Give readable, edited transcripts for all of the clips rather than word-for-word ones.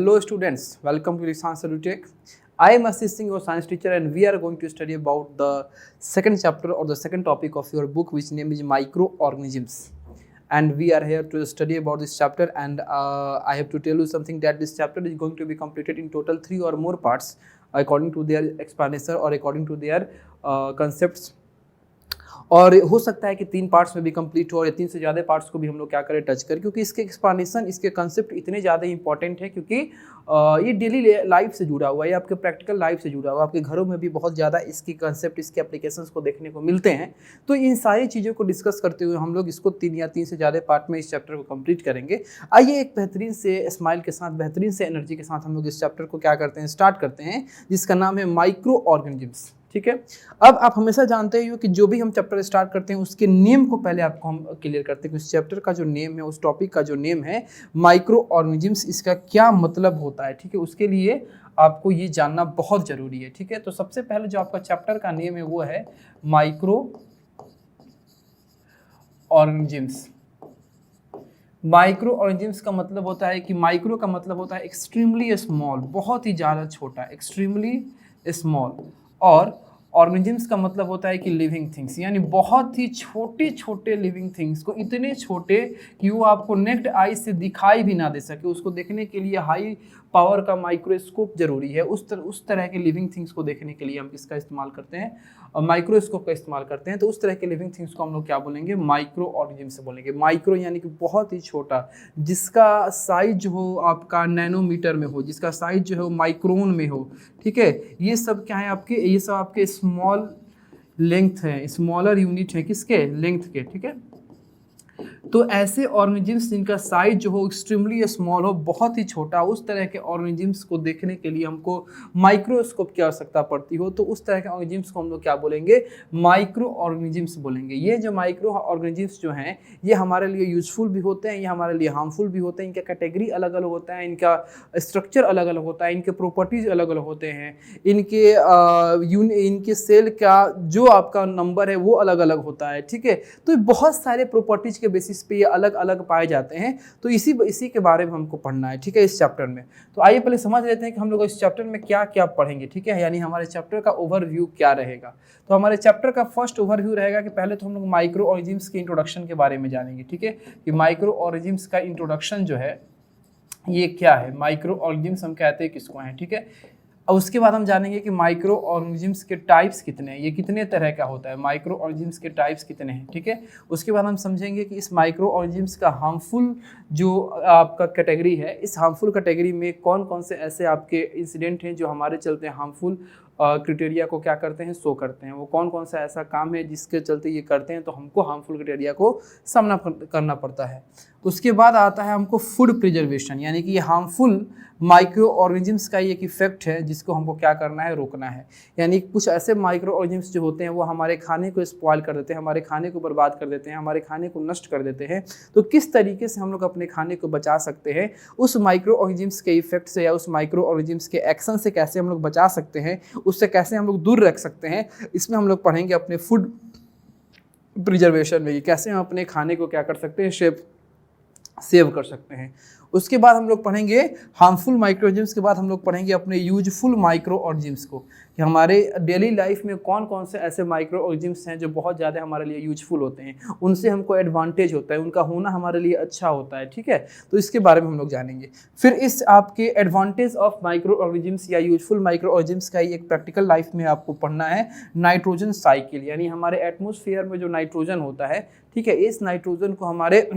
Hello students, welcome to Resans EduTech. I am assisting your science teacher and we are going to study about the second chapter or the second topic of your book, which name is microorganisms. And we are here to study about this chapter, and I have to tell you something that this chapter is going to be completed in total 3 or more parts according to their explanation or according to their concepts. और हो सकता है कि 3 parts में भी complete हो और 3 से ज़्यादा पार्ट्स को भी हम लोग क्या करें टच करें, क्योंकि इसके एक्सप्लेनेशन, इसके कंसेप्ट इतने ज़्यादा इंपॉर्टेंट है, क्योंकि ये डेली लाइफ से जुड़ा हुआ है, ये आपके प्रैक्टिकल लाइफ से जुड़ा हुआ है, आपके घरों में भी बहुत ज़्यादा इसकी कंसेप्ट, इसके एप्लीकेशंस को देखने को मिलते हैं। तो इन सारी चीज़ों को डिस्कस करते हुए हम लोग इसको 3 या 3 से ज़्यादा पार्ट में इस चैप्टर को कंप्लीट करेंगे। आइए एक बेहतरीन से स्माइल के साथ, बेहतरीन से एनर्जी के साथ हम लोग इस चैप्टर को क्या करते हैं, स्टार्ट करते हैं, जिसका नाम है माइक्रो ऑर्गेनिजम्स। ठीक है, अब आप हमेशा जानते हो कि जो भी हम चैप्टर स्टार्ट करते हैं उसके नेम को पहले आपको हम क्लियर करते हैं कि उस चैप्टर का जो नेम है, उस टॉपिक का जो नेम है माइक्रो ऑर्गेनिजम्स, इसका क्या मतलब होता है। ठीक है, उसके लिए आपको ये जानना बहुत ज़रूरी है। ठीक है, तो सबसे पहले जो आपका चैप्टर का नेम है वो है माइक्रो ऑर्गेनिजम्स। माइक्रो ऑर्गेनिजम्स का मतलब होता है कि माइक्रो का मतलब होता है एक्सट्रीमली स्मॉल, बहुत ही ज़्यादा छोटा, एक्सट्रीमली स्मॉल, और ऑर्गेनिजम्स का मतलब होता है कि लिविंग थिंग्स, यानी बहुत ही छोटे छोटे लिविंग थिंग्स को, इतने छोटे कि वो आपको नेक्ड आई से दिखाई भी ना दे सके, उसको देखने के लिए हाई पावर का माइक्रोस्कोप जरूरी है। उस तरह के लिविंग थिंग्स को देखने के लिए हम इसका इस्तेमाल करते हैं, माइक्रोस्कोप का इस्तेमाल करते हैं। तो उस तरह के लिविंग थिंग्स को हम लोग क्या बोलेंगे, माइक्रो ऑर्गेनिजम्स से बोलेंगे। माइक्रो यानी कि बहुत ही छोटा, जिसका साइज हो आपका नैनोमीटर में हो, जिसका साइज जो है वो माइक्रोन में हो। ठीक है, ये सब क्या है आपके, ये सब आपके स्मॉल लेंथ है, स्मॉलर यूनिट है किसके, लेंथ के। ठीक है, तो ऐसे ऑर्गेनिजम्स जिनका साइज जो हो एक्सट्रीमली स्मॉल हो, बहुत ही छोटा, उस तरह के ऑर्गेनिजम्स को देखने के लिए हमको माइक्रोस्कोप की आवश्यकता पड़ती हो, तो उस तरह के ऑर्गेनिजम्स को हम लोग क्या बोलेंगे, माइक्रो ऑर्गेनिजम्स बोलेंगे। ये जो माइक्रो ऑर्गेनिजम्स जो हैं ये हमारे लिए यूजफुल भी होते हैं, ये हमारे लिए हार्मफुल भी होते हैं। इनका कैटेगरी अलग अलग होता है, इनका स्ट्रक्चर अलग अलग होता है, इनके प्रॉपर्टीज अलग अलग होते हैं, इनके सेल का जो आपका नंबर है वो अलग अलग होता है। ठीक है, तो बहुत सारे प्रॉपर्टीज के बेसिस पे ये अलग अलग पाए जाते हैं। तो इसी के बारे में हमको पढ़ना है। ठीक है, इस चैप्टर में। तो आइए पहले समझ लेते हैं कि हम लोग इस चैप्टर में क्या क्या पढ़ेंगे। ठीक है, यानी हमारे चैप्टर का ओवरव्यू क्या रहेगा। तो हमारे चैप्टर का फर्स्ट ओवरव्यू रहेगा कि पहले तो हम लोग माइक्रो ऑर्गेनिजम्स के इंट्रोडक्शन के बारे में जानेंगे। ठीक है, कि माइक्रो ऑर्गेनिजम्स का इंट्रोडक्शन जो है ये क्या है, माइक्रो ऑर्गेनिजम्स हम कहते हैं किसको हैं। ठीक है, और उसके बाद हम जानेंगे कि माइक्रो ऑर्गेनिजम्स के टाइप्स कितने हैं, ये कितने तरह का होता है, माइक्रो ऑर्गेनिजम्स के टाइप्स कितने हैं। ठीक है, उसके बाद हम समझेंगे कि इस माइक्रो ऑर्गेनिजम्स का हार्मफुल जो आपका कैटेगरी है, इस हार्मफुल कैटेगरी में कौन कौन से ऐसे आपके इंसिडेंट हैं जो हमारे चलते हार्मफुल क्राइटेरिया को क्या करते हैं, शो करते हैं। वो कौन कौन सा ऐसा काम है जिसके चलते ये करते हैं तो हमको हार्मफुल क्राइटेरिया को सामना करना पड़ता है। उसके बाद आता है हमको फूड प्रिजर्वेशन, यानी कि ये हार्मफुल माइक्रो ऑर्गेनिजम्स का एक इफेक्ट है जिसको हमको क्या करना है, रोकना है। यानी कुछ ऐसे माइक्रो ऑर्गेनिजम्स जो होते हैं वो हमारे खाने को स्पॉइल कर देते हैं, हमारे खाने को बर्बाद कर देते हैं, हमारे खाने को नष्ट कर देते हैं। तो किस तरीके से हम लोग अपने खाने को बचा सकते हैं, उस माइक्रो ऑर्गेनिजम्स के इफेक्ट से या उस माइक्रो ऑर्गेनिजम्स के एक्शन से कैसे हम लोग बचा सकते हैं, उससे कैसे हम लोग दूर रख सकते हैं, इसमें हम लोग पढ़ेंगे अपने फूड प्रिजर्वेशन में, कैसे हम अपने खाने को क्या कर सकते हैं, सेव कर सकते हैं। उसके बाद हम लोग पढ़ेंगे हार्मफुल माइक्रो ऑर्गेनिजम्स के बाद हम लोग पढ़ेंगे अपने यूजफुल माइक्रो ऑर्गेनिजम्स को, कि हमारे डेली लाइफ में कौन कौन से ऐसे माइक्रो ऑर्गेनिजम्स हैं जो बहुत ज़्यादा हमारे लिए यूजफुल होते हैं, उनसे हमको एडवांटेज होता है, उनका होना हमारे लिए अच्छा होता है। ठीक है, तो इसके बारे में हम लोग जानेंगे। फिर इस आपके एडवांटेज ऑफ माइक्रो ऑर्गेनिजम्स या यूजफुल माइक्रो ऑर्गेनिजम्स का एक प्रैक्टिकल लाइफ में आपको पढ़ना है नाइट्रोजन साइकिल, यानी हमारे एटमोसफियर में जो नाइट्रोजन होता है, ठीक है, इस नाइट्रोजन को हमारे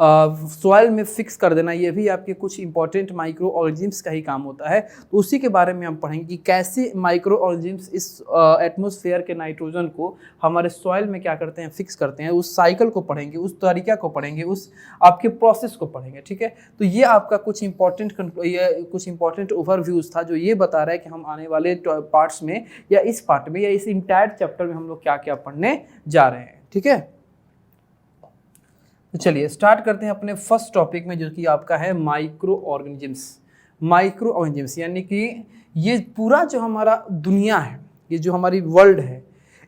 सॉइल में फिक्स कर देना, ये भी आपके कुछ इंपॉर्टेंट माइक्रो ऑर्गेनिजम्स का ही काम होता है। तो उसी के बारे में हम पढ़ेंगे कि कैसे माइक्रो ऑर्गेनिजम्स इस एटमॉस्फेयर के नाइट्रोजन को हमारे सॉइल में क्या करते हैं, फिक्स करते हैं। उस साइकिल को पढ़ेंगे, उस तरीका को पढ़ेंगे, उस आपके प्रोसेस को पढ़ेंगे। ठीक है, तो ये आपका कुछ इंपॉर्टेंट ओवरव्यूज था जो ये बता रहा है कि हम आने वाले पार्ट्स में या इस पार्ट में या इस इंटायर चैप्टर में हम लोग क्या क्या पढ़ने जा रहे हैं। ठीक है, तो चलिए स्टार्ट करते हैं अपने फर्स्ट टॉपिक में, जो कि आपका है माइक्रो ऑर्गेनिजम्स। माइक्रो ऑर्गेनिजम्स यानी कि ये पूरा जो हमारा दुनिया है, ये जो हमारी वर्ल्ड है,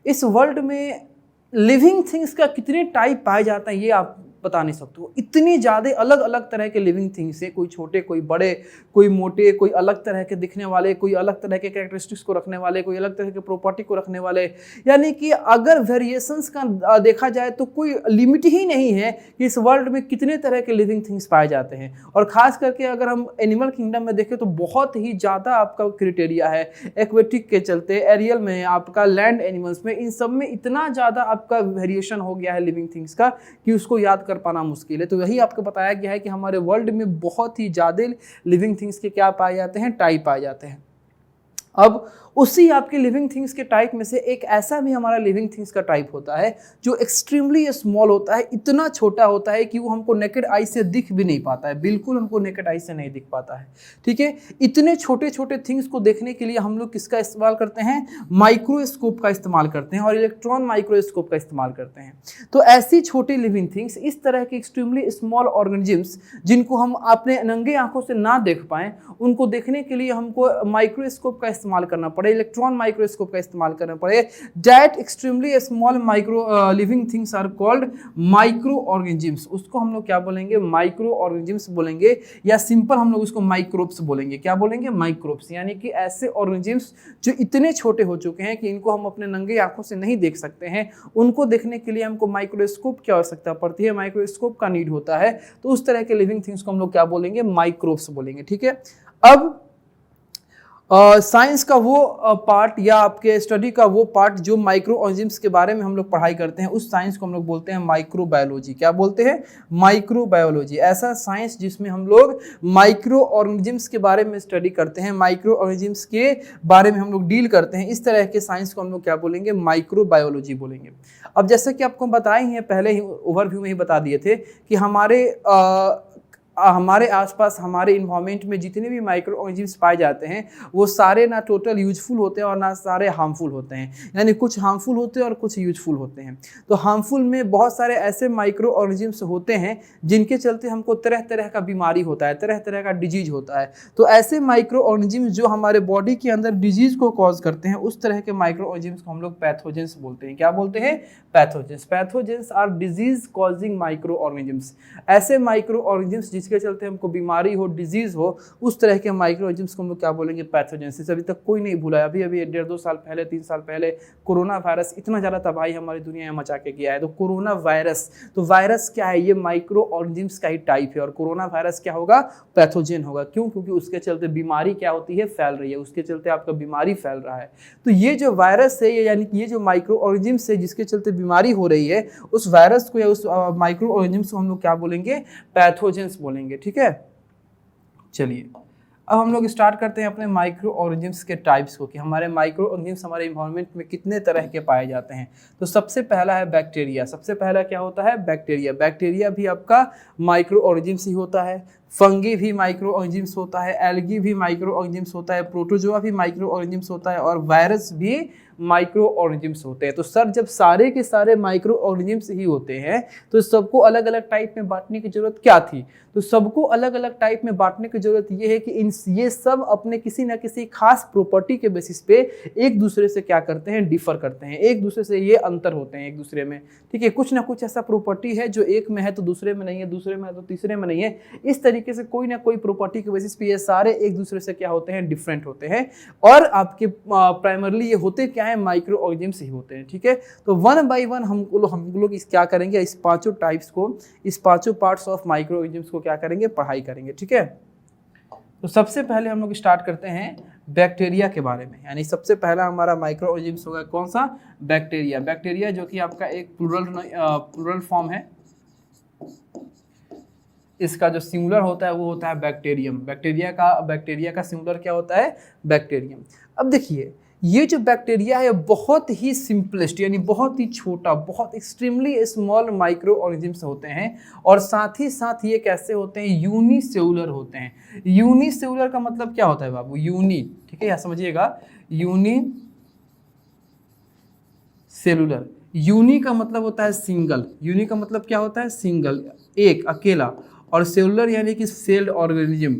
इस वर्ल्ड में लिविंग थिंग्स का कितने टाइप पाए जाते हैं ये आप बता नहीं सकते हो। इतनी ज़्यादा अलग अलग तरह के लिविंग थिंग्स है, कोई छोटे कोई बड़े, कोई मोटे, कोई अलग तरह के दिखने वाले, कोई अलग तरह के कैरेक्टरिस्टिक्स को रखने वाले, कोई अलग तरह के प्रॉपर्टी को रखने वाले। यानी कि अगर वेरिएशंस का देखा जाए तो कोई लिमिट ही नहीं है कि इस वर्ल्ड में कितने तरह के लिविंग थिंग्स पाए जाते हैं। और खास करके अगर हम एनिमल किंगडम में देखें तो बहुत ही ज़्यादा आपका क्राइटेरिया है, एक्वेटिक के चलते, एरियल में, आपका लैंड एनिमल्स में, इन सब में इतना ज़्यादा आपका वेरिएशन हो गया है लिविंग थिंग्स का कि उसको याद कर पाना मुश्किल है। तो यही आपको बताया गया है कि हमारे वर्ल्ड में बहुत ही ज़्यादा लिविंग थिंग्स के क्या पाए जाते हैं, टाइप पाए जाते हैं। अब उसी आपके लिविंग थिंग्स के टाइप में से एक ऐसा भी हमारा लिविंग थिंग्स का टाइप होता है जो एक्सट्रीमली स्मॉल होता है, इतना छोटा होता है कि वो हमको नेकेड आई से दिख भी नहीं पाता है, बिल्कुल हमको नेकेड आई से नहीं दिख पाता है। ठीक है, इतने छोटे छोटे थिंग्स को देखने के लिए हम लोग किसका इस्तेमाल करते हैं, माइक्रोस्कोप का इस्तेमाल करते हैं और इलेक्ट्रॉन माइक्रोस्कोप का इस्तेमाल करते हैं। तो ऐसी छोटी लिविंग थिंग्स, इस तरह के एक्सट्रीमली स्मॉल ऑर्गेनिजम्स जिनको हम अपने नंगे आंखों से ना देख पाएं, उनको देखने के लिए हमको माइक्रोस्कोप का इस्तेमाल करना पड़े, इलेक्ट्रॉन माइक्रोस्कोप का इस्तेमाल करना पड़े। That extremely small micro living things are called micro organisms. उसको हम लोग क्या बोलेंगे, माइक्रो ऑर्गेनिजम्स बोलेंगे, या सिंपल हम लोग उसको माइक्रोब्स बोलेंगे। क्या बोलेंगे, माइक्रोब्स। यानी कि ऐसे ऑर्गेनिजम्स जो इतने छोटे हो चुके हैं कि इनको हम अपने नंगे आंखों से नहीं देख सकते हैं, उनको देखने के लिए हमको माइक्रोस्कोप की आवश्यकता पड़ती है, माइक्रोस्कोप का नीड होता है। तो उस तरह के लिविंग थिंग्स को हम लोग क्या बोलेंगे, माइक्रोब्स बोलेंगे। ठीक है, अब साइंस का वो पार्ट या आपके स्टडी का वो पार्ट जो माइक्रो ऑर्गेनिजम्स के बारे में हम लोग पढ़ाई करते हैं, उस साइंस को हम लोग बोलते हैं माइक्रोबायोलॉजी। क्या बोलते हैं, माइक्रोबायोलॉजी। ऐसा साइंस जिसमें हम लोग माइक्रो ऑर्गेनिजम्स के बारे में स्टडी करते हैं, माइक्रो ऑर्गेनिजम्स के बारे में हम लोग डील करते हैं, इस तरह के साइंस को हम लोग क्या बोलेंगे, माइक्रोबायोलॉजी बोलेंगे। अब जैसे कि आपको बताए हैं, पहले ही ओवरव्यू में ही बता दिए थे कि हमारे आसपास, हमारे इन्वायरमेंट में जितने भी माइक्रो ऑर्गेनिजम्स पाए जाते हैं वो सारे ना टोटल यूजफुल होते हैं और ना सारे हार्मफुल होते हैं। यानी कुछ हार्मफुल होते हैं और कुछ यूजफुल होते हैं। तो हार्मफुल में बहुत सारे ऐसे माइक्रो ऑर्गेनिजम्स होते हैं जिनके चलते हमको तरह तरह का बीमारी होता है, तरह तरह का डिजीज होता है। तो ऐसे माइक्रो ऑर्गेनिजम्स जो हमारे बॉडी के अंदर डिजीज को कॉज करते हैं, उस तरह के माइक्रो ऑर्गेनिजम्स को हम लोग पैथोजेंस बोलते हैं। क्या बोलते हैं, pathogens. Pathogens are disease causing micro organisms. ऐसे माइक्रो ऑर्गेनिजम्स जिसके चलते हमको बीमारी हो, डिजीज हो, उस तरह के माइक्रो ऑर्गेनिजम्स को हम लोग क्या बोलेंगे, पैथोजेंस। अभी तक कोई नहीं भूला है। अभी 1.5-2 साल पहले, 3 साल पहले कोरोना वायरस इतना ज़्यादा तबाही हमारी दुनिया में मचा के गया है। तो कोरोना वायरस, तो वायरस क्या है, ये माइक्रो ऑर्गेनिजम्स का ही टाइप है। और कोरोना वायरस क्या होगा, पैथोजेन होगा। क्यों, क्योंकि उसके चलते बीमारी क्या होती है, फैल रही है, उसके चलते आपका बीमारी फैल रहा है। तो ये जो वायरस है, यानी कि ये जो माइक्रो ऑर्गेनिजम्स है जिसके चलते बीमारी हो रही है, उस वायरस को या उस माइक्रो ऑर्गेनिजम्स को हम लोग क्या बोलेंगे, पैथोजेंस बोलेंगे। ठीक है, चलिए अब हम लोग स्टार्ट करते हैं अपने माइक्रो ऑर्गेनिजम्स के टाइप्स को, कि हमारे माइक्रो ऑर्गेनिजम्स हमारे इन्वायरमेंट में कितने तरह के पाए जाते हैं। तो सबसे पहला है बैक्टीरिया। सबसे पहला क्या होता है, बैक्टीरिया। बैक्टीरिया भी आपका माइक्रो ऑर्गेनिजम्स ही होता है। फंगी भी माइक्रो ऑर्गेनिजम्स होता है, एल्गी भी माइक्रो ऑर्गेनिजम्स होता है, प्रोटोजोआ भी माइक्रो ऑर्गेनिजम्स होता है, और वायरस भी माइक्रो ऑर्गेनिजम्स होते हैं। तो सर, जब सारे के सारे माइक्रो ऑर्गेनिजम्स ही होते हैं तो सबको अलग अलग टाइप में बांटने की जरूरत क्या थी। तो सबको अलग अलग टाइप में बांटने की जरूरत ये है कि ये सब अपने किसी ना किसी खास प्रॉपर्टी के बेसिस पे एक दूसरे से क्या करते हैं, डिफर करते हैं, एक दूसरे से ये अंतर होते हैं एक दूसरे में। ठीक है, कुछ ना कुछ ऐसा प्रॉपर्टी है जो एक में है तो दूसरे में नहीं है, दूसरे में है तो तीसरे में नहीं है। इस तरीके से कोई ना कोई प्रॉपर्टी के बेसिस पे ये सारे एक दूसरे से क्या होते हैं, डिफरेंट होते हैं। और आपके प्राइमरली ये होते क्या है, माइक्रो ऑर्गेनिजम्स ही होते हैं। ठीक है, तो वन बाय वन हम लोग इस क्या करेंगे, इस पांचों टाइप्स को, इस पांचों पार्ट्स ऑफ माइक्रो ऑर्गेनिजम्स को क्या करेंगे, पढ़ाई करेंगे। ठीक है, तो सबसे पहले हम लोग स्टार्ट करते हैं बैक्टीरिया के बारे में। यानी सबसे पहला हमारा माइक्रो ऑर्गेनिजम्स होगा कौन सा, बैक्टीरिया। बैक्टीरिया जो कि आपका एक प्लूरल फॉर्म है। इसका जो सिंगुलर होता है वो होता है बैक्टीरियम। बैक्टीरिया का सिंगुलर क्या होता है, बैक्टीरियम। अब देखिए, ये जो बैक्टीरिया है बहुत ही सिंपलेस्ट, यानी बहुत ही छोटा, बहुत एक्सट्रीमली स्मॉल माइक्रो ऑर्गेनिजम्स होते हैं। और साथ ही साथ ये कैसे होते हैं, यूनिसेलुलर होते हैं। यूनिसेलुलर का मतलब क्या होता है बाबू, यूनी। ठीक है, यहाँ समझिएगा, यूनिसेलुलर। यूनी का मतलब होता है सिंगल। यूनी का मतलब क्या होता है, सिंगल, एक, अकेला। और सेलुलर यानी कि सेल्ड ऑर्गेनिज्म।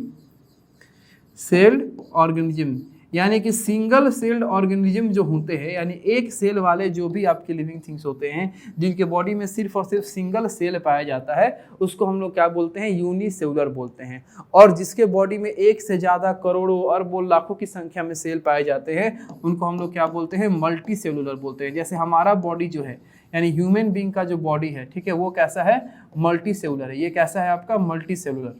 सेल्ड ऑर्गेनिज्म यानी कि सिंगल सेल्ड ऑर्गेनिज्म जो होते हैं, यानी एक सेल वाले जो भी आपके लिविंग थिंग्स होते हैं जिनके बॉडी में सिर्फ और सिर्फ सिंगल सेल पाया जाता है, उसको हम लोग क्या बोलते हैं, यूनिसेलुलर बोलते हैं। और जिसके बॉडी में एक से ज़्यादा करोड़ों अरबों लाखों की संख्या में सेल पाए जाते हैं उनको हम लोग क्या बोलते हैं, मल्टी सेलुलर बोलते हैं। जैसे हमारा बॉडी जो है, यानी ह्यूमन बीइंग का जो बॉडी है, ठीक है, वो कैसा है, मल्टी सेलुलर है। ये कैसा है आपका, मल्टी सेलुलर।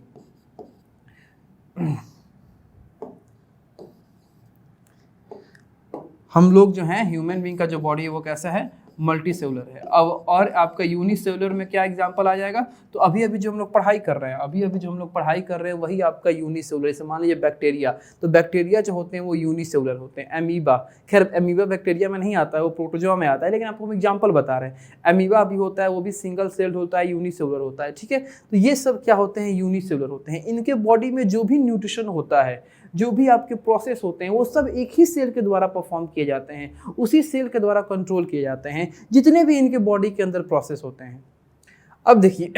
हम लोग जो हैं ह्यूमन बीइंग का जो बॉडी है वो कैसा है, मल्टी सेलुलर है। अब और आपका यूनिसेलुलर में क्या एग्जांपल आ जाएगा, तो अभी जो हम लोग पढ़ाई कर रहे हैं, वही आपका यूनिसेलुलर। जैसे मान लीजिए बैक्टीरिया, तो बैक्टीरिया जो होते हैं वो यूनिसेलुलर होते हैं। एमीबा, खैर एमीबा बैक्टीरिया में नहीं आता है, वो प्रोटोजोआ में आता है, लेकिन आपको हम एग्जाम्पल बता रहे हैं। एमीबा भी होता है, वो भी सिंगल सेल्ड होता है, यूनिसेलुलर होता है, ठीक है। तो ये सब क्या होते हैं, यूनिसेलुलर होते हैं। इनके बॉडी में जो भी न्यूट्रिशन होता है, जो भी आपके प्रोसेस होते हैं, वो सब एक ही सेल के द्वारा परफॉर्म किए जाते हैं, उसी सेल के द्वारा कंट्रोल किए जाते हैं, जितने भी इनके बॉडी के अंदर प्रोसेस होते हैं। अब देखिए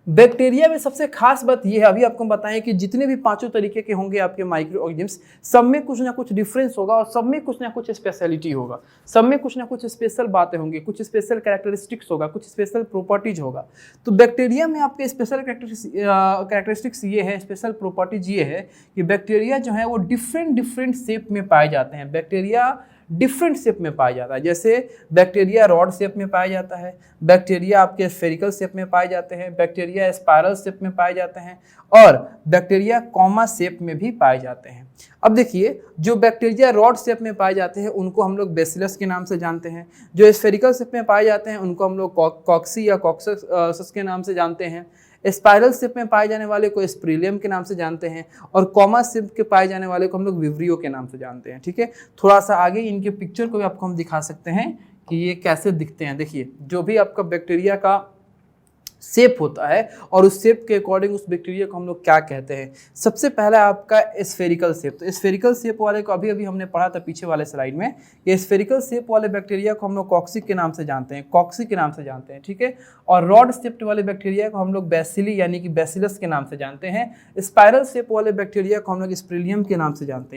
बैक्टीरिया में सबसे खास बात यह है, अभी आपको बताएं कि जितने भी पांचों तरीके के होंगे आपके माइक्रो ऑर्गेनिज्म्स, सब में कुछ ना कुछ डिफरेंस होगा और सब में कुछ ना कुछ स्पेशलिटी होगा, सब में कुछ ना कुछ स्पेशल बातें होंगी, कुछ स्पेशल कैरेक्टरिस्टिक्स होगा, कुछ स्पेशल प्रॉपर्टीज होगा। तो बैक्टीरिया में आपके स्पेशल कैरेक्टरिस्टिक्स ये है, स्पेशल प्रॉपर्टीज ये है कि बैक्टीरिया जो है वो डिफरेंट शेप में पाए जाते हैं। बैक्टीरिया डिफरेंट शेप में पाया जाता है। जैसे बैक्टीरिया रॉड शेप में पाया जाता है, बैक्टीरिया आपके स्फेरिकल शेप में पाए जाते हैं, बैक्टीरिया स्पाइरल शेप में पाए जाते हैं, और बैक्टीरिया कॉमा शेप में भी पाए जाते हैं। अब देखिए, जो बैक्टीरिया रॉड शेप में पाए जाते हैं उनको हम लोग बेसिलस के नाम से जानते हैं। जो स्फेरिकल शेप में पाए जाते हैं उनको हम लोग कॉक्सी या कॉक्सस के नाम से जानते हैं। स्पाइरल शेप में पाए जाने वाले को स्प्रिलियम के नाम से जानते हैं, और कॉमा शेप के पाए जाने वाले को हम लोग विब्रियो के नाम से जानते हैं, ठीक है। थोड़ा सा आगे इनके पिक्चर को भी आपको हम दिखा सकते हैं कि ये कैसे दिखते हैं। देखिए, जो भी आपका बैक्टीरिया का शेप होता है और उस शेप के अकॉर्डिंग उस बैक्टीरिया को हम लोग क्या कहते हैं। सबसे पहला आपका स्फेरिकल शेप, तो स्फेरिकल शेप वाले को अभी हमने पढ़ा था पीछे वाले स्लाइड में। ये स्फेरिकल शेप वाले बैक्टीरिया को हम लोग कॉक्सी के नाम से जानते हैं, ठीक है। और रॉड शेप वाले बैक्टीरिया को हम लोग बैसिली यानी कि बैसिलस के नाम से जानते हैं। स्पाइरल शेप वाले बैक्टीरिया को हम लोग स्प्रिलियम के नाम से जानते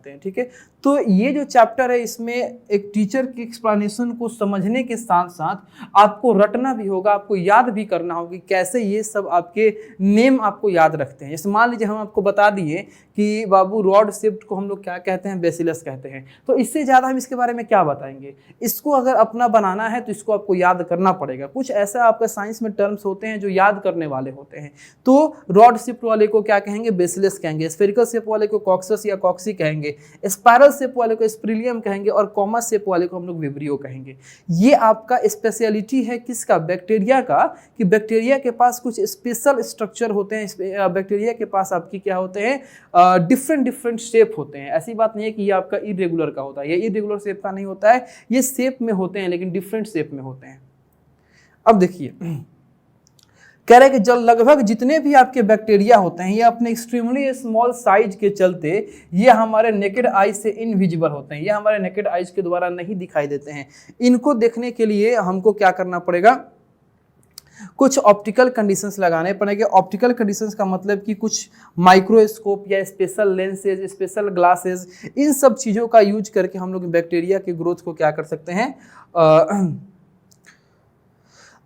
हैं, ठीक है। तो ये जो चैप्टर है, इसमें एक टीचर की एक्सप्लेनेशन को समझने के साथ साथ आपको रटना भी होगा, आपको याद भी करना होगा कि कैसे ये सब आपके नेम आपको याद रखते हैं। जैसे मान लीजिए हम आपको बता दिए कि बाबू रॉड शेप्ड को हम लोग क्या कहते हैं, बेसिलस कहते हैं, तो इससे ज़्यादा हम इसके बारे में क्या बताएंगे। इसको अगर अपना बनाना है तो इसको आपको याद करना पड़ेगा। कुछ ऐसा आपका साइंस में टर्म्स होते हैं जो याद करने वाले होते हैं। तो रॉड शेप्ड वाले को क्या कहेंगे, बेसिलस कहेंगे। स्फेरिकल शेप वाले को कॉक्सस या कॉक्सी कहेंगे। स्पाइरल शेप वाले को स्प्रिलियम कहेंगे, और कॉमा शेप वाले को हम लोग विब्रियो कहेंगे। ये आपका स्पेशलिटी है किसका, बैक्टीरिया का, कि बैक्टीरिया के पास कुछ स्पेशल स्ट्रक्चर होते हैं। बैक्टीरिया के पास आपकी क्या होते हैं, डिफरेंट शेप होते हैं। ऐसी बात नहीं है कि ये आपका इरेगुलर का होता है, ये इरेगुलर शेप का नहीं होता है, ये शेप में होते हैं लेकिन डिफरेंट शेप में होते हैं। अब देखिए, कह रहे हैं कि जब लगभग जितने भी आपके बैक्टीरिया होते हैं ये अपने एक्सट्रीमली स्मॉल साइज के चलते ये हमारे नेकेड आइज से इनविजिबल होते हैं, ये हमारे नेकेड आइज के द्वारा नहीं दिखाई देते हैं। इनको देखने के लिए हमको क्या करना पड़ेगा, कुछ ऑप्टिकल कंडीशंस लगाने पड़ेंगे। ऑप्टिकल कंडीशंस का मतलब कि कुछ माइक्रोस्कोप या स्पेशल लेंसेज, स्पेशल ग्लासेस, इन सब चीज़ों का यूज करके हम लोग बैक्टीरिया के ग्रोथ को क्या कर सकते हैं,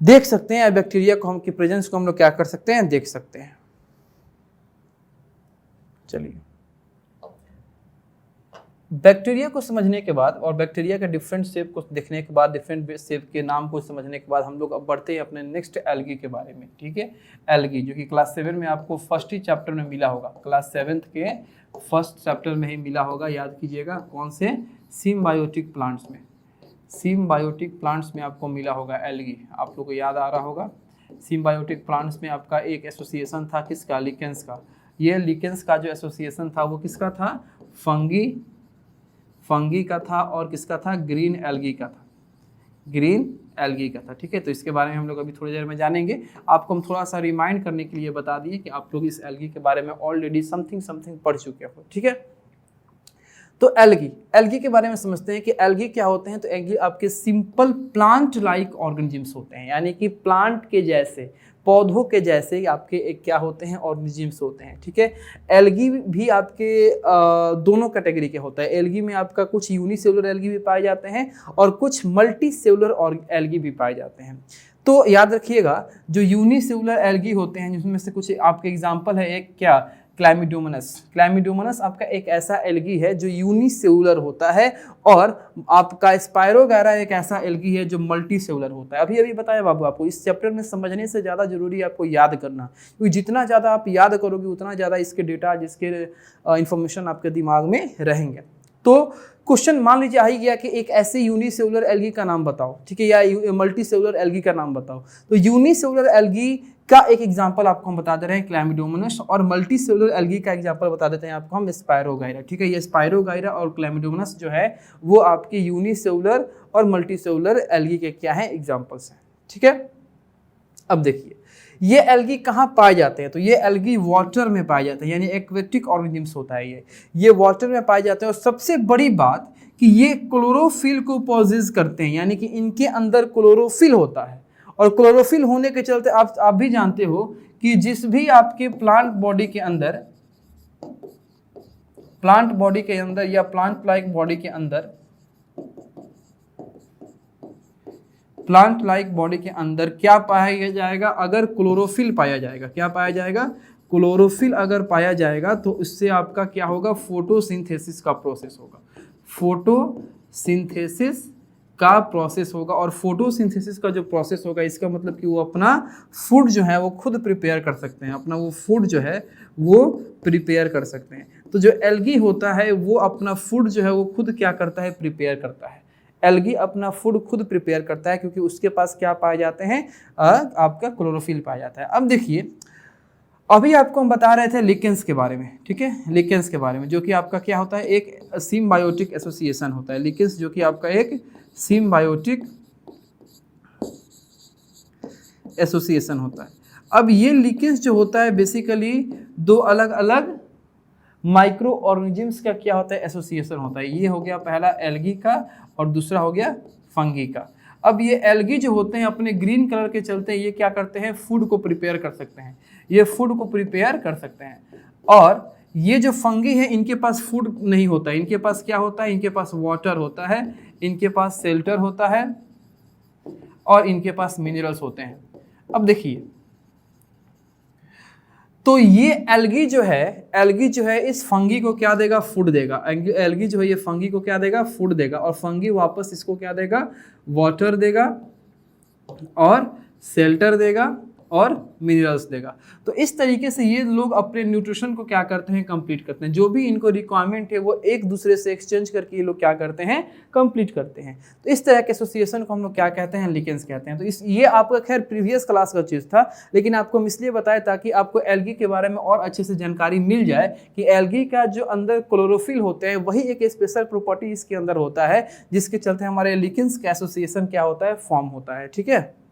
देख सकते हैं। बैक्टीरिया को हम की प्रेजेंस को हम लोग क्या कर सकते हैं, देख सकते हैं। चलिए, बैक्टीरिया को समझने के बाद और बैक्टीरिया के डिफरेंट शेप को देखने के बाद, डिफरेंट शेप के नाम को समझने के बाद हम लोग अब बढ़ते हैं अपने नेक्स्ट एल्गी के बारे में, ठीक है। एल्गी जो कि क्लास 7 में आपको फर्स्ट ही चैप्टर में मिला होगा, क्लास 7 के फर्स्ट चैप्टर में ही मिला होगा, याद कीजिएगा। कौन से, सिम्बायोटिक प्लांट्स में, सिम्बायोटिक प्लांट्स में आपको मिला होगा एल्गी। आप लोग को याद आ रहा होगा, सिम्बायोटिक प्लांट्स में आपका एक एसोसिएशन था किसका, लिकेंस का। ये लिकेंस का जो एसोसिएशन था वो किसका था, फंगी का था, और किसका था, ग्रीन एल्गी का था, ग्रीन एल्गी का था, ठीक है। तो इसके बारे में हम लोग अभी थोड़ी देर में जानेंगे। आपको हम थोड़ा सा रिमाइंड करने के लिए बता दिए कि आप लोग इस एल्गी के बारे में ऑलरेडी समथिंग पढ़ चुके हो, ठीक है। तो एल्गी के बारे में समझते हैं कि एल्गी क्या होते हैं। तो एल्गी आपके सिंपल प्लांट लाइक ऑर्गेनिजम्स होते हैं, यानी कि प्लांट के जैसे, पौधों के जैसे आपके एक क्या होते हैं, ऑर्गेनिजम्स होते हैं, ठीक है। एल्गी भी आपके दोनों कैटेगरी के होता है। एल्गी में आपका कुछ यूनिसेलुलर एल्गी भी पाए जाते हैं और कुछ मल्टी सेलुलर और एल्गी भी पाए जाते हैं। तो याद रखिएगा, जो यूनिसेलुलर एल्गी होते हैं जिसमें से कुछ आपके एग्जांपल है, एक क्या, क्लैमिडोमोनास। क्लैमिडोमोनास आपका एक ऐसा एल्गी है जो यूनिसेलुलर होता है, और आपका स्पायरोगायरा एक ऐसा एल्गी है जो मल्टी सेलुलर होता है। अभी अभी बताया बाबू आपको, इस चैप्टर में समझने से ज़्यादा जरूरी है आपको याद करना, क्योंकि जितना ज़्यादा आप याद करोगे उतना ज़्यादा इसके डेटा, जिसके इंफॉर्मेशन आपके दिमाग में रहेंगे। तो क्वेश्चन मान लीजिए आ ही गया कि एक ऐसे यूनिसेलुलर एल्गी का नाम बताओ, ठीक है, या मल्टी सेलुलर एल्गी का नाम बताओ। तो यूनिसेलुलर एल्गी का एक एग्जांपल आपको हम बता दे रहे हैं क्लैमिडोमोनास, और मल्टी सेलुलर एल्गी का एग्जांपल बता देते हैं आपको हम स्पायरोगायरा, ठीक है। ये स्पायरोगायरा और क्लैमिडोमोनास जो है वो आपके यूनिसेलुलर और मल्टी सेलुलर एल्गी के क्या है, एग्जांपल्स हैं, ठीक है। अब देखिए ये एल्गी कहाँ पाए जाते हैं, तो ये एल्गी वाटर में पाए जाते हैं, यानी एक्वेटिक ऑर्गेनिजम्स होता है ये वाटर में पाए जाते हैं। और सबसे बड़ी बात कि ये क्लोरोफिल को पॉजेस करते हैं, यानी कि इनके अंदर क्लोरोफिल होता है, और क्लोरोफिल होने के चलते आप भी जानते हो कि जिस भी आपके प्लांट बॉडी के अंदर या प्लांट लाइक बॉडी के अंदर क्या पाया जाएगा, अगर क्लोरोफिल पाया जाएगा, क्या पाया जाएगा, क्लोरोफिल अगर पाया जाएगा तो उससे आपका क्या होगा, फोटोसिंथेसिस का प्रोसेस होगा, फोटोसिंथेसिस का प्रोसेस होगा। और फोटोसिंथेसिस का जो प्रोसेस होगा इसका मतलब कि वो अपना फूड जो है वो खुद प्रिपेयर कर सकते हैं, अपना वो फूड जो है वो प्रिपेयर कर सकते हैं। तो जो एल्गी होता है वो अपना फूड जो है वो खुद क्या करता है, प्रिपेयर करता है। एल्गी अपना फूड खुद प्रिपेयर करता है क्योंकि उसके पास क्या पाए जाते हैं, आपका क्लोरोफिल पाया जाता है। अब देखिए, अभी आपको हम बता रहे थे लिकेंस के बारे में, ठीक है, लिकेंस के बारे में, जो कि आपका क्या होता है, एक सिम्बायोटिक एसोसिएशन होता है। लिकेंस जो कि आपका एक सिम्बायोटिक एसोसिएशन होता है। अब ये लिकेंस जो होता है बेसिकली दो अलग अलग माइक्रो ऑर्गेनिजम्स का क्या होता है, एसोसिएशन होता है। ये हो गया पहला एल्गी का और दूसरा हो गया फंगी का। अब ये एल्गी जो होते हैं अपने ग्रीन कलर के चलते ये क्या करते हैं, फूड को प्रिपेयर कर सकते हैं, ये फूड को प्रिपेयर कर सकते हैं। और ये जो फंगी है इनके पास फूड नहीं होता है, इनके पास क्या होता है, इनके पास वाटर होता है, इनके पास शेल्टर होता है और इनके पास मिनरल्स होते हैं। अब देखिए, तो ये एल्गी जो है इस फंगी को क्या देगा, फूड देगा। एल्गी जो है ये फंगी को क्या देगा, फूड देगा, और फंगी वापस इसको क्या देगा, वाटर देगा और शेल्टर देगा और मिनरल्स देगा। तो इस तरीके से ये लोग अपने न्यूट्रिशन को क्या करते हैं, कंप्लीट करते हैं। जो भी इनको रिक्वायरमेंट है वो एक दूसरे से एक्सचेंज करके ये लोग क्या करते हैं, कंप्लीट करते हैं। तो इस तरह के एसोसिएशन को हम लोग क्या कहते हैं, लिकेंस कहते हैं। तो ये आपका खैर प्रीवियस क्लास का चीज़ था, लेकिन आपको हम इसलिए बताया ताकि आपको एल्गी के बारे में और अच्छे से जानकारी मिल जाए कि एल्गी का जो अंदर क्लोरोफिल होते हैं वही एक स्पेशल प्रॉपर्टी इसके अंदर होता है, जिसके चलते हमारे लिकेंस का एसोसिएशन क्या होता है, फॉर्म होता है, ठीक है।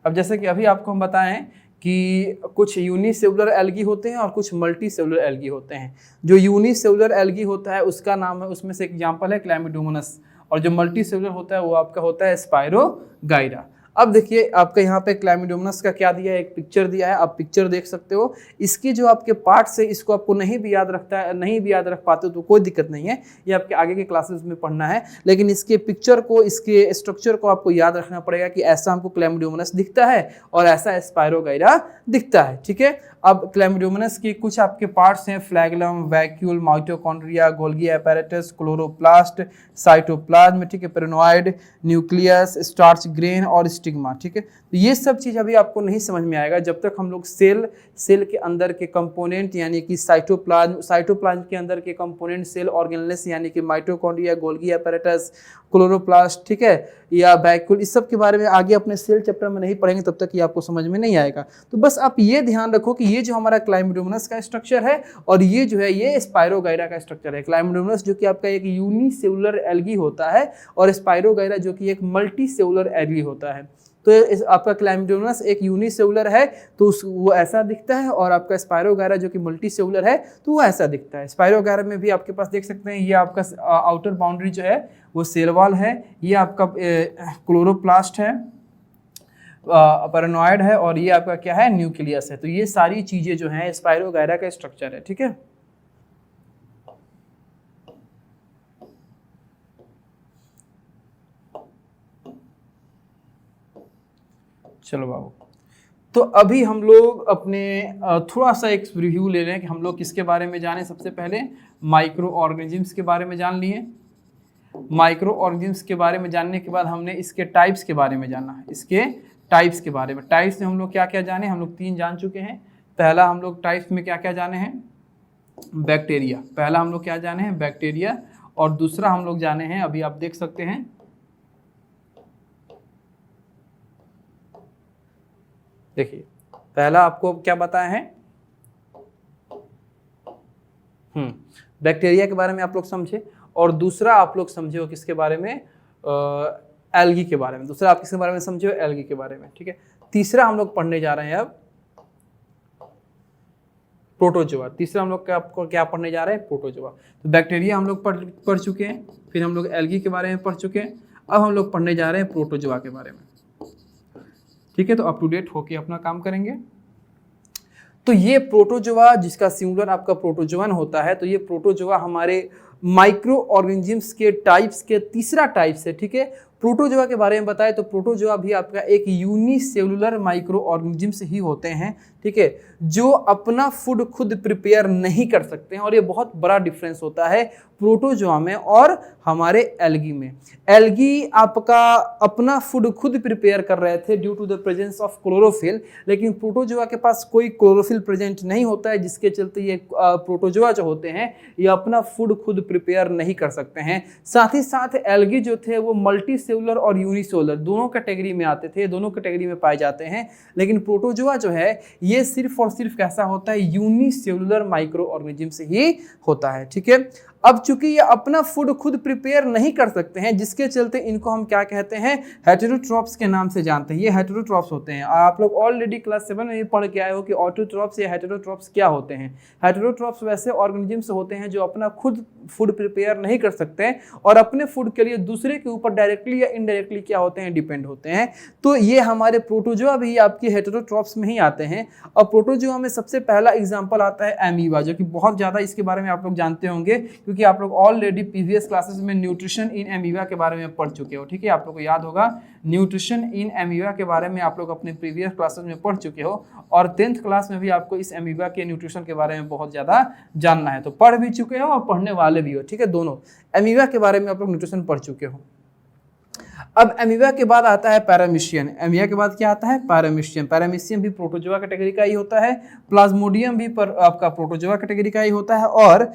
अब जैसे कि अभी आपको हम बताएं कि कुछ यूनिसेलुलर एल्गी होते हैं और कुछ मल्टी सेलुलर एल्गी होते हैं। जो यूनिसेलुलर एल्गी होता है उसका नाम है, उसमें से एग्जांपल है क्लैमिडोमोनास, और जो मल्टी सेलुलर होता है वो आपका होता है स्पायरोगायरा। अब देखिए आपका यहाँ पे क्लैमिडोमोनास का क्या दिया है, एक पिक्चर दिया है, आप पिक्चर देख सकते हो। इसकी जो आपके पार्ट्स है इसको आपको नहीं भी याद रख पाते तो कोई दिक्कत नहीं है, ये आपके आगे के क्लासेस में पढ़ना है, लेकिन इसके पिक्चर को, इसके स्ट्रक्चर को आपको याद रखना पड़ेगा कि ऐसा हमको क्लैमिडोमोनास दिखता है और ऐसा स्पायरोगायरा दिखता है, ठीक है। अब क्लैमिडोमोनास की कुछ आपके पार्ट्स हैं, flagellum, vacuole, mitochondria, Golgi apparatus, chloroplast, cytoplasm, ठीक है, पेरिनोइड, न्यूक्लियस, स्टार्च ग्रेन और स्टिग्मा, ठीक है। तो ये सब चीज़ अभी आपको नहीं समझ में आएगा जब तक हम लोग सेल के अंदर के कंपोनेंट यानी कि साइटोप्लाज्म के अंदर के कंपोनेंट, सेल ऑर्गेनेल्स यानी कि माइटोकॉन्ड्रिया, गोल्गी एपैरेटस, क्लोरोप्लास्ट, ठीक है, या वैक्यूल, इस सब के बारे में आगे अपने सेल चैप्टर में नहीं पढ़ेंगे तब तक ये आपको समझ में नहीं आएगा। तो बस आप ये ध्यान रखो कि ये जो हमारा क्लैमिडोमोनास का स्ट्रक्चर है और ये जो है ये स्पायरोगायरा का स्ट्रक्चर है। क्लैमिडोमोनास जो कि आपका एक यूनिसेलुलर एल्गी होता है और स्पायरोगायरा जो कि एक मल्टी सेलुलर एल्गी होता है। तो आपका क्लैमिडोमोनास एक यूनिसेलुलर है तो वो ऐसा दिखता है, और आपका स्पायरोगायरा जो कि मल्टी सेलुलर है तो वो ऐसा दिखता है। स्पायरोगायरा में भी आपके पास देख सकते हैं, ये आपका आउटर बाउंड्री जो है वो सेल वॉल है, ये आपका क्लोरोप्लास्ट है, पैरानॉइड है, और ये आपका क्या है, न्यूक्लियस है। तो ये सारी चीजें जो हैं स्पायरोगायरा का स्ट्रक्चर है। ठीक है, चलो बाबू, तो अभी हम लोग अपने थोड़ा सा एक रिव्यू ले लें कि हम लोग किसके बारे में जाने। सबसे पहले माइक्रो ऑर्गेनिजम्स के बारे में जान लिए। माइक्रो ऑर्गेनिजम्स के बारे में जानने के बाद हमने इसके टाइप्स के बारे में जाना है। इसके टाइप्स के बारे में, टाइप्स में हम लोग क्या क्या जाने, हम लोग 3 जान चुके हैं। पहला हम लोग टाइप्स में क्या क्या जाने हैं, बैक्टीरिया। पहला हम लोग क्या जाने हैं, बैक्टीरिया। और दूसरा हम लोग जाने हैं, अभी आप देख सकते हैं, देखिए पहला आपको क्या बताया है, बैक्टीरिया के बारे में आप लोग समझे, और दूसरा आप लोग समझे हो किसके बारे में, एल्गी के बारे में। दूसरा आप किसके बारे में समझे हो, एल्गी के बारे में। ठीक है, तीसरा हम लोग पढ़ने जा रहे हैं अब प्रोटोजोआ। तीसरा हम लोग क्या पढ़ने जा रहे हैं, प्रोटोजोआ। तो बैक्टीरिया हम लोग पढ़ चुके हैं, फिर हम लोग एल्गी के बारे में पढ़ चुके हैं, अब हम लोग पढ़ने जा रहे हैं प्रोटोजोआ के बारे में। ठीक है, तो अप टू डेट होके अपना काम करेंगे। तो ये प्रोटोजोआ, जिसका सिंगुलर आपका प्रोटोजोअन होता है, तो ये प्रोटोजोआ हमारे माइक्रो ऑर्गेनिजम्स के टाइप्स के तीसरा टाइप्स है। ठीक है, प्रोटोजोआ के बारे में बताएं तो प्रोटोजोआ भी आपका एक यूनिसेलुलर माइक्रो ऑर्गेनिजम्स ही होते हैं। ठीक है, जो अपना फूड खुद प्रिपेयर नहीं कर सकते हैं, और ये बहुत बड़ा डिफरेंस होता है प्रोटोजोआ में और हमारे एल्गी में। एल्गी आपका अपना फूड खुद प्रिपेयर कर रहे थे due to the presence of chlorophyll, लेकिन प्रोटोजोआ के पास कोई क्लोरोफिल प्रेजेंट नहीं होता है, जिसके चलते ये प्रोटोजोआ जो होते हैं ये अपना फूड खुद प्रिपेयर नहीं कर सकते हैं। साथ ही साथ एल्गी जो थे वो मल्टी सेलुलर और यूनिसेलुलर दोनों कैटेगरी में आते थे, दोनों कैटेगरी में पाए जाते हैं। लेकिन प्रोटोजोआ जो है ये सिर्फ और सिर्फ कैसा होता है, यूनिसेलुलर माइक्रो ऑर्गेनिजम्स ही होता है। ठीक है, अब चूंकि ये अपना फूड खुद प्रिपेयर नहीं कर सकते हैं, जिसके चलते इनको हम क्या कहते हैं, हेटेरोट्रॉप्स के नाम से जानते हैं। ये हेटेरोट्रॉप्स होते हैं। आप लोग ऑलरेडी क्लास 7 में भी पढ़ के आए हो कि ऑटोट्रॉप्स या हेटेरोट्रॉप्स क्या होते हैं। हेटेरोट्रॉप्स वैसे ऑर्गेनिजम्स होते हैं जो अपना खुद फूड प्रिपेयर नहीं कर सकते हैं और अपने फूड के लिए दूसरे के ऊपर डायरेक्टली या इनडायरेक्टली क्या होते हैं, डिपेंड होते हैं। तो ये हमारे प्रोटोजोआ भी आपकी हेटेरोट्रॉप्स में ही आते हैं। और प्रोटोजोआ में सबसे पहला एग्जाम्पल आता है एमीबा, जो कि बहुत ज़्यादा इसके बारे में आप लोग जानते होंगे, क्योंकि आप लोग ऑलरेडी प्रीवियस क्लासेस में न्यूट्रिशन इन एमीबा के बारे में पढ़ चुके हो। ठीक है, आप लोग को याद होगा न्यूट्रिशन इन एमीबा के बारे में आप लोग अपने प्रीवियस क्लासेस में पढ़ चुके हो, और 10th क्लास में भी आपको इस एमीबा के न्यूट्रिशन के बारे में बहुत ज़्यादा जानना है। तो पढ़ भी चुके हो और पढ़ने वाले भी हो। ठीक है, दोनों एमीबा के बारे में आप लोग न्यूट्रिशन पढ़ चुके हो। अब एमीबा के बाद आता है पैरामीशियन। एमीबा के बाद क्या आता है, पैरामीशियन। पैरामीशियन भी प्रोटोजोआ कैटेगरी का ही होता है। प्लाज्मोडियम भी आपका प्रोटोजोआ कैटेगरी का ही होता है। और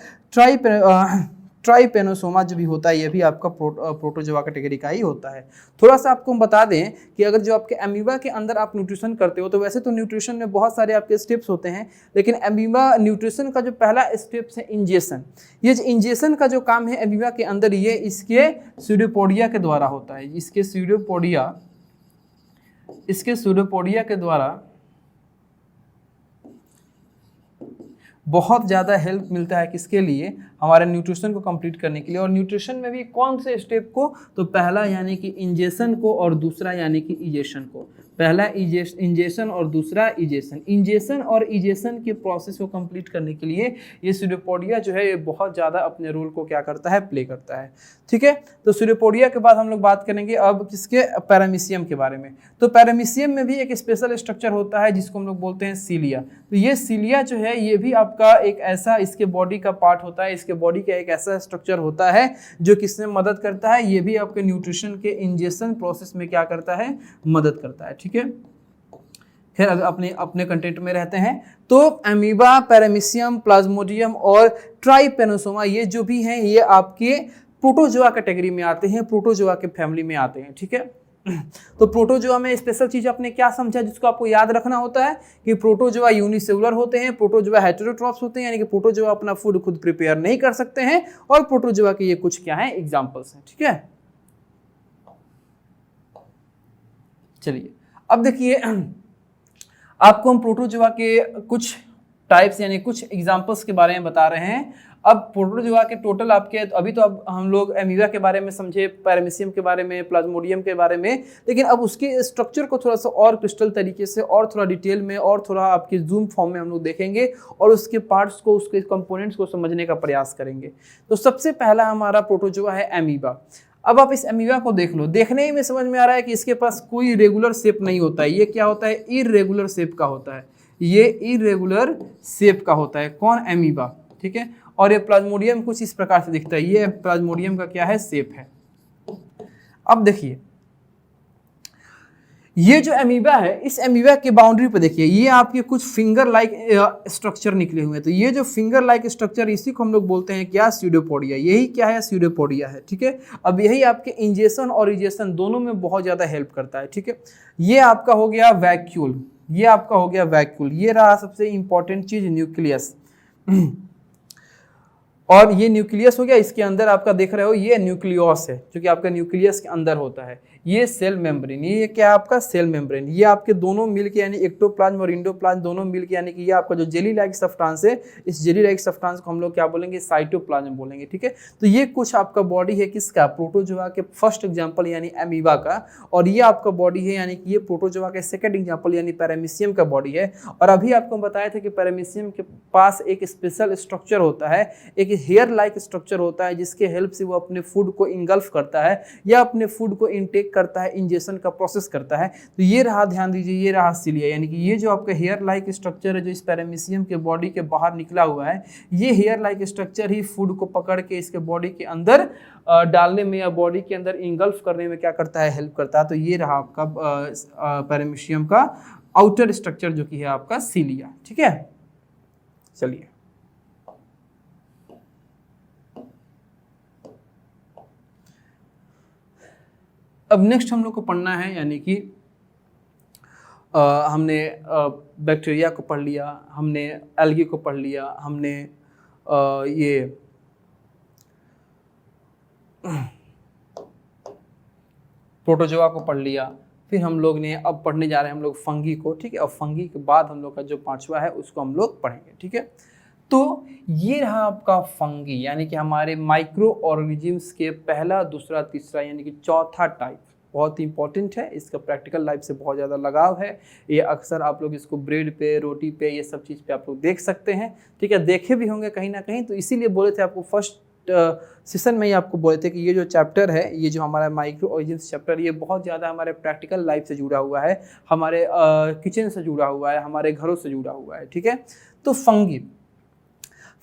ट्राइपेनोसोमा जो भी होता है ये भी आपका प्रोटोजोआ कैटेगरी का ही होता है। थोड़ा सा आपको हम बता दें कि अगर जो आपके एमीबा के अंदर आप न्यूट्रिशन करते हो, तो वैसे तो न्यूट्रिशन में बहुत सारे आपके स्टेप्स होते हैं, लेकिन एमीबा न्यूट्रिशन का जो पहला स्टेप्स है इंजेशन। ये जो इंजेशन का जो काम है एमीबा के अंदर, ये इसके स्यूडोपोडिया के द्वारा होता है। इसके स्यूडोपोडिया के द्वारा बहुत ज़्यादा हेल्प मिलता है किसके लिए, हमारे न्यूट्रिशन को कंप्लीट करने के लिए। और न्यूट्रिशन में भी कौन से स्टेप को, तो पहला यानी कि इंजेशन को और दूसरा यानी कि इजेशन को। पहला इंजेशन और दूसरा इजेशन। इंजेशन और इजेशन के प्रोसेस को कंप्लीट करने के लिए ये स्यूडोपोडिया जो है ये बहुत ज़्यादा अपने रोल को क्या करता है, प्ले करता है। ठीक है, तो स्यूडोपोडिया के बाद हम लोग बात करेंगे अब किसके, पैरामीशियम के बारे में। तो पैरामीशियम में भी एक स्पेशल स्ट्रक्चर होता है जिसको हम लोग बोलते हैं सीलिया। तो ये सीलिया जो है ये भी आपका एक ऐसा इसके बॉडी का पार्ट होता है, इसके बॉडी का एक ऐसा स्ट्रक्चर होता है जो किसमें मदद करता है, ये भी आपके न्यूट्रिशन के इंजेशन प्रोसेस में क्या करता है, मदद करता है। ठीक है, फिर अगर अपने कंटेंट में रहते हैं तो एमीबा, पैरामीशियम, प्लाज्मोडियम और ट्राइपेनोसोमा ये जो भी हैं ये आपके प्रोटोजोआ कैटेगरी में आते हैं, प्रोटोजोआ के फैमिली में आते हैं। ठीक है, तो प्रोटोजोआ में स्पेशल चीज आपने क्या समझा जिसको आपको याद रखना होता है कि प्रोटोजोआ यूनिसेलुलर होते हैं, प्रोटोजोआ हेटेरोट्रॉप्स होते हैं, यानी कि प्रोटोजोआ अपना फूड खुद प्रिपेयर नहीं कर सकते हैं, और प्रोटोजोआ के ये कुछ क्या हैं, एग्जांपल्स हैं। ठीक है, चलिए अब देखिए आपको हम प्रोटोजोआ के कुछ टाइप्स यानी कुछ एग्जांपल्स के बारे में बता रहे हैं। अब प्रोटोजोआ के टोटल आपके अभी तो अब हम लोग एमीबा के बारे में समझे, पैरामीशियम के बारे में, प्लाज्मोडियम के बारे में, लेकिन अब उसके स्ट्रक्चर को थोड़ा सा और क्रिस्टल तरीके से और थोड़ा डिटेल में और थोड़ा आपके जूम फॉर्म में हम लोग देखेंगे और उसके पार्ट्स को, उसके कंपोनेंट्स को समझने का प्रयास करेंगे। तो सबसे पहला हमारा प्रोटोजोआ है एमीबा। अब आप इस एमीबा को देख लो, देखने में समझ में आ रहा है कि इसके पास कोई रेगुलर शेप नहीं होता है। ये क्या होता है? इर्रेगुलर शेप का होता है। ये इर्रेगुलर शेप का होता है। कौन? एमीबा। ठीक है। और ये प्लाज्मोडियम कुछ इस प्रकार से दिखता है। ये प्लाज्मोडियम का क्या है? शेप है। अब देखिए ये जो एमीबा है, इस एमीबा के बाउंड्री पे देखिए ये आपके कुछ फिंगर लाइक स्ट्रक्चर निकले हुए हैं। तो ये जो फिंगर लाइक स्ट्रक्चर, इसी को हम लोग बोलते हैं क्या? स्यूडोपोडिया। यही क्या है? स्यूडोपोडिया है। ठीक है। अब यही आपके इंजेक्शन और इजेक्शन दोनों में बहुत ज्यादा हेल्प करता है। ठीक है। ये आपका हो गया वैक्यूल, ये आपका हो गया वैक्यूल। ये रहा सबसे इंपॉर्टेंट चीज, न्यूक्लियस। और ये न्यूक्लियस हो गया, इसके अंदर आपका देख रहे हो ये न्यूक्लियोस है, जो कि आपका न्यूक्लियस के अंदर होता है। ये सेल मेम्ब्रेन, ये क्या आपका? Cell membrane. ये आपके दोनों मिलके यानी एक्टोप्लाज्म और इंडोप्लाज्म दोनों मिलके यानी कि ये आपका जो जेली लाइक सब्सटेंस है, इस जेली लाइक सब्सटेंस को हम लोग क्या बोलेंगे? साइटोप्लाज्म बोलेंगे। ठीक है। तो ये कुछ आपका बॉडी है किसका? प्रोटोजोआ के फर्स्ट एग्जाम्पल यानी एमीबा का। और ये आपका बॉडी है यानी कि ये प्रोटोजोआ के सेकंड एग्जाम्पल यानी पैरामीशियम का बॉडी है। और अभी आपको बताया था कि पैरामीशियम के पास एक स्पेशल स्ट्रक्चर होता है, एक हेयर लाइक स्ट्रक्चर होता है, जिसके हेल्प से वो अपने फूड को इंगल्फ करता है या अपने फूड को इनटेक करता है, इंजेक्शन का प्रोसेस करता है। तो ये रहा, ध्यान दीजिए, ये रहा सिलिया, यानी कि ये जो आपका हेयर लाइक स्ट्रक्चर है जो इस पैरामीशियम के बॉडी के बाहर निकला हुआ है, ये हेयर लाइक स्ट्रक्चर ही फूड को पकड़ के इसके बॉडी के अंदर डालने में या बॉडी के अंदर इंगल्फ करने में क्या करता है? हेल्प करता है। तो ये रहा आपका पैरामीशियम का आउटर स्ट्रक्चर जो कि है आपका सिलिया। ठीक है। चलिए अब नेक्स्ट हम लोग को पढ़ना है, यानी कि हमने बैक्टीरिया को पढ़ लिया, हमने एल्गी को पढ़ लिया, हमने ये प्रोटोजोआ को पढ़ लिया, फिर हम लोग ने अब पढ़ने जा रहे हैं हम लोग फंगी को। ठीक है। और फंगी के बाद हम लोग का जो पांचवा है उसको हम लोग पढ़ेंगे। ठीक है। तो ये रहा आपका फंगी, यानी कि हमारे माइक्रो ऑर्गेनिजम्स के पहला, दूसरा, तीसरा यानी कि चौथा टाइप। बहुत इंपॉर्टेंट है, इसका प्रैक्टिकल लाइफ से बहुत ज़्यादा लगाव है। ये अक्सर आप लोग इसको ब्रेड पे, रोटी पे, ये सब चीज़ पे आप लोग देख सकते हैं। ठीक है। देखे भी होंगे कहीं ना कहीं। तो इसीलिए बोले थे आपको फर्स्ट सेशन में ही आपको बोले थे कि ये जो चैप्टर है, ये जो हमारा माइक्रो ऑर्गेनिजम्स चैप्टर, ये बहुत ज़्यादा हमारे प्रैक्टिकल लाइफ से जुड़ा हुआ है, हमारे किचन से जुड़ा हुआ है, हमारे घरों से जुड़ा हुआ है। ठीक है। तो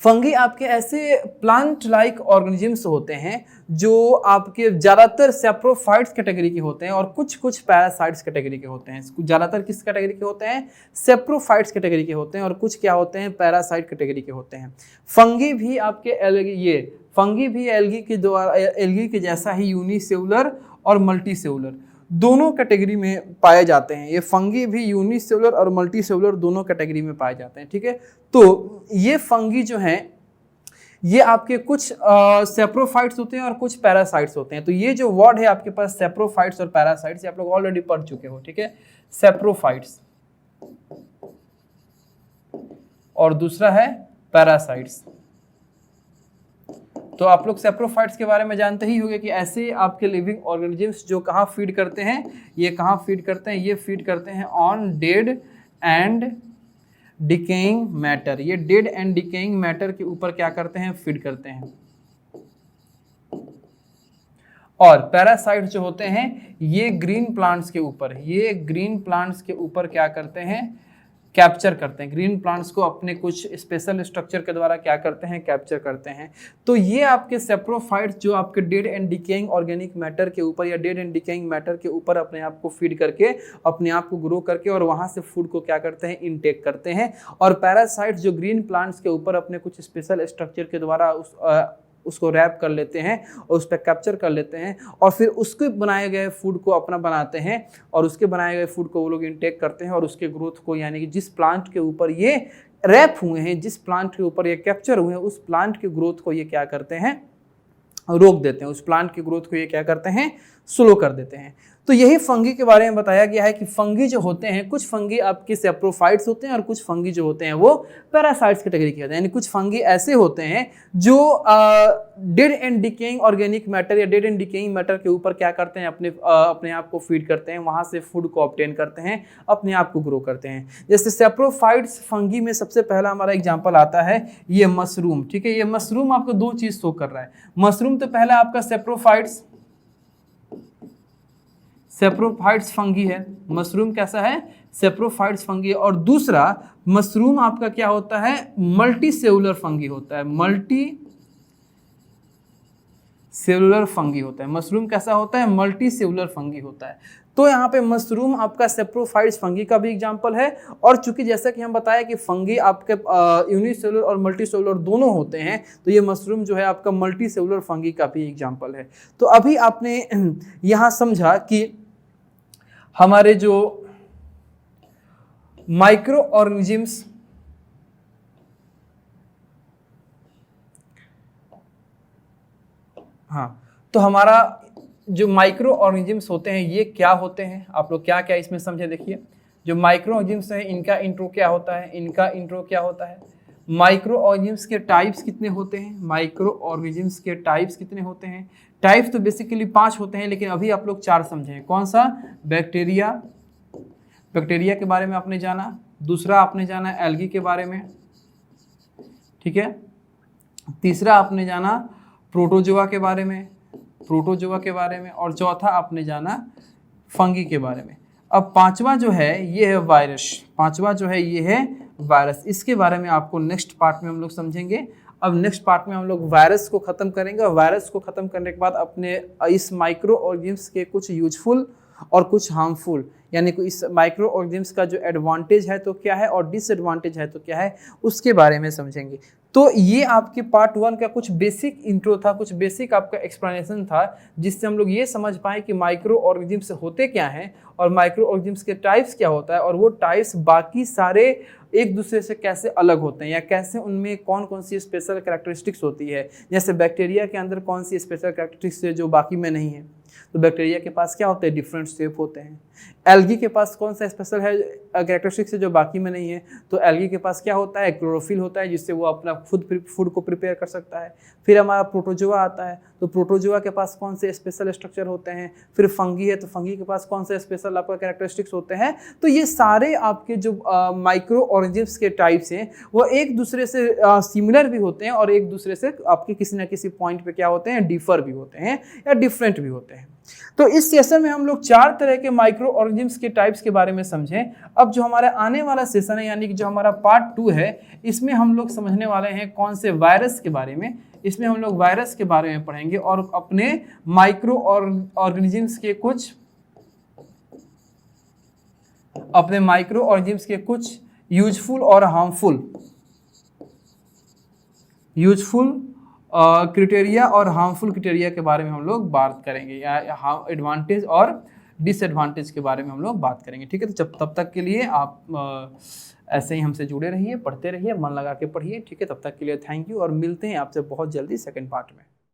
फंगी आपके ऐसे प्लांट लाइक ऑर्गेनिजम्स होते हैं जो आपके ज़्यादातर सेप्रोफाइट्स कैटेगरी के होते हैं और कुछ कुछ पैरासाइट्स कैटेगरी के होते हैं। ज़्यादातर किस कैटेगरी के होते हैं? सेप्रोफाइट्स कैटेगरी के होते हैं और कुछ क्या होते हैं? पैरासाइट कैटेगरी के होते हैं। फंगी भी आपके फंगी भी एल्गी के जैसा ही यूनिसेलुलर और मल्टीसेलुलर दोनों कैटेगरी में पाए जाते हैं। ये फंगी भी यूनिसेलुलर और मल्टीसेलुलर दोनों कैटेगरी में पाए जाते हैं। ठीक है। तो ये फंगी जो हैं, ये आपके कुछ सेप्रोफाइट्स होते हैं और कुछ पैरासाइट्स होते हैं। तो ये जो वर्ड है आपके पास सेप्रोफाइट्स और पैरासाइट्स, आप लोग ऑलरेडी पढ़ चुके हो। ठीक है। सेप्रोफाइट्स और दूसरा है पैरासाइट्स। तो आप लोग सेप्रोफाइट्स के बारे में जानते ही होंगे कि ऐसे आपके लिविंग ऑर्गेनिजम्स जो कहाँ फीड करते हैं, ये कहाँ फीड करते हैं? ये फीड करते हैं on dead and decaying matter. ये डेड एंड डिकेइंग मैटर के ऊपर क्या करते हैं? फीड करते हैं। और पैरासाइट जो होते हैं ये ग्रीन प्लांट्स के ऊपर क्या करते हैं? कैप्चर करते हैं। ग्रीन प्लांट्स को अपने कुछ स्पेशल स्ट्रक्चर के द्वारा क्या करते हैं? कैप्चर करते हैं। तो ये आपके सेप्रोफाइट्स जो आपके dead and decaying organic matter के ऊपर या डेड एंड डिकेइंग मैटर के ऊपर अपने आप को फीड करके, अपने आप को ग्रो करके और वहां से फूड को क्या करते हैं? इनटेक करते हैं। और पैरासाइट्स जो ग्रीन प्लांट्स के ऊपर अपने कुछ स्पेशल स्ट्रक्चर के द्वारा उसको रैप कर लेते हैं और उस पर कैप्चर कर लेते हैं और फिर उसके बनाए गए फूड को अपना बनाते हैं और उसके बनाए गए फूड को वो लोग इनटेक करते हैं और उसके ग्रोथ को, यानी कि जिस प्लांट के ऊपर ये रैप हुए हैं, जिस प्लांट के ऊपर ये कैप्चर हुए हैं, उस प्लांट की ग्रोथ को ये क्या करते हैं? रोक देते हैं। उस प्लांट की ग्रोथ को ये क्या करते हैं? स्लो कर देते हैं। तो यही फंगी के बारे में बताया गया है कि फंगी जो होते हैं, कुछ फंगी आपके सेप्रोफाइट्स होते हैं और कुछ फंगी जो होते हैं वो पैरासाइट्स कैटेगरी के होते हैं। यानी कुछ फंगी ऐसे होते हैं जो dead and decaying organic matter या डेड एंड डिकेइंग मैटर के ऊपर क्या करते हैं, अपने आप को फीड करते हैं, वहां से फूड को ऑब्टेन करते हैं, अपने आप को ग्रो करते हैं। जैसे सेप्रोफाइट्स फंगी में सबसे पहला हमारा एग्जांपल आता है ये मशरूम। ठीक है, ये मशरूम आपको दो चीज शो कर रहा है। मशरूम तो पहला आपका सेप्रोफाइट्स फंगी है। मशरूम कैसा है? सेप्रोफाइट्स फंगी है। और दूसरा मशरूम आपका क्या होता है? मल्टी सेलुलर फंगी होता है। मल्टी सेलुलर फंगी होता है। मशरूम कैसा होता है? मल्टी सेलुलर फंगी होता है। तो यहाँ पे मशरूम आपका सेप्रोफाइट्स फंगी का भी एग्जांपल है। और चूंकि जैसा कि हम बताया कि फंगी आपके यूनिसेलुलर और मल्टी सेलुलर दोनों होते हैं, तो ये मशरूम जो है आपका मल्टी सेलुलर फंगी का भी एग्जांपल है। तो अभी आपने यहाँ समझा कि हमारे जो माइक्रो ऑर्गेनिजम्स तो हमारा जो माइक्रो ऑर्गेनिजम्स होते हैं ये क्या होते हैं, आप लोग क्या क्या इसमें समझे। देखिए, जो माइक्रो ऑर्गेनिजम्स हैं इनका इंट्रो क्या होता है, माइक्रो ऑर्गेनिजम्स के टाइप्स कितने होते हैं, माइक्रो ऑर्गेनिजम्स के टाइप्स कितने होते हैं। टाइप्स तो बेसिकली 5 होते हैं, लेकिन अभी आप लोग 4 समझें। कौन सा? बैक्टीरिया के बारे में आपने जाना। दूसरा आपने जाना एल्गी के बारे में, ठीक है। तीसरा आपने जाना प्रोटोजोआ के बारे में, और चौथा आपने जाना फंगी के बारे में। अब पांचवा जो है ये है वायरस। इसके बारे में आपको नेक्स्ट पार्ट में हम लोग समझेंगे। अब नेक्स्ट पार्ट में हम लोग वायरस को खत्म करेंगे, और वायरस को खत्म करने के बाद अपने इस माइक्रो ऑर्गेनिजम्स के कुछ यूजफुल और कुछ हार्मफुल, यानी कि इस माइक्रो ऑर्गेनिजम्स का जो एडवांटेज है तो क्या है और डिसएडवांटेज है तो क्या है, उसके बारे में समझेंगे। तो ये आपके पार्ट 1 का कुछ बेसिक इंट्रो था, कुछ बेसिक आपका एक्सप्लेनेशन था, जिससे हम लोग ये समझ पाए कि माइक्रो ऑर्गेनिजम्स होते क्या हैं और माइक्रो ऑर्गेनिजम्स के टाइप्स क्या होता है, और वो टाइप्स बाकी सारे एक दूसरे से कैसे अलग होते हैं, या कैसे उनमें कौन कौन सी स्पेशल कैरेक्टरिस्टिक्स होती है। जैसे बैक्टीरिया के अंदर कौन सी स्पेशल कैरेक्टरिस्टिक्स है जो बाकी में नहीं है, तो बैक्टीरिया के पास क्या होते हैं? डिफरेंट शेप होते हैं। एल्गी के पास कौन सा स्पेशल है कैरेक्टरिस्टिक्स है जो बाकी में नहीं है, तो एल्गी के पास क्या होता है? क्लोरोफिल होता है, जिससे वो अपना खुद फूड को प्रिपेयर कर सकता है। फिर हमारा प्रोटोजोआ आता है, तो प्रोटोजोआ के पास कौन से स्पेशल स्ट्रक्चर होते हैं। फिर फंगी है, तो फंगी के पास कौन से स्पेशल आपका कैरेक्टरिस्टिक्स होते हैं। तो ये सारे आपके जो माइक्रो ऑर्गेनिजम्स के टाइप्स हैं वो एक दूसरे से सिमिलर भी होते हैं, और एक दूसरे से आपके किसी ना किसी पॉइंट पे क्या होते हैं? डिफर भी होते हैं या डिफरेंट भी होते हैं। तो इस सेशन में हम लोग 4 तरह के माइक्रो ऑर्गेनिजम्स के टाइप्स के बारे में समझे। अब जो हमारा आने वाला सेशन है, यानी कि जो हमारा पार्ट 2 है, इसमें हम लोग समझने वाले हैं कौन से वायरस के बारे में। इसमें हम लोग वायरस के बारे में पढ़ेंगे और अपने माइक्रो ऑर्गेनिजम्स के कुछ यूजफुल और हार्मफुल क्राइटेरिया और हार्मफुल क्राइटेरिया के बारे में हम लोग बात करेंगे, या एडवांटेज और डिसएडवांटेज के बारे में हम लोग बात करेंगे। ठीक है, तो तब तक के लिए आप ऐसे ही हमसे जुड़े रहिए, पढ़ते रहिए, मन लगा के पढ़िए। ठीक है, तब तक के लिए थैंक यू, और मिलते हैं आपसे बहुत जल्दी सेकंड पार्ट में।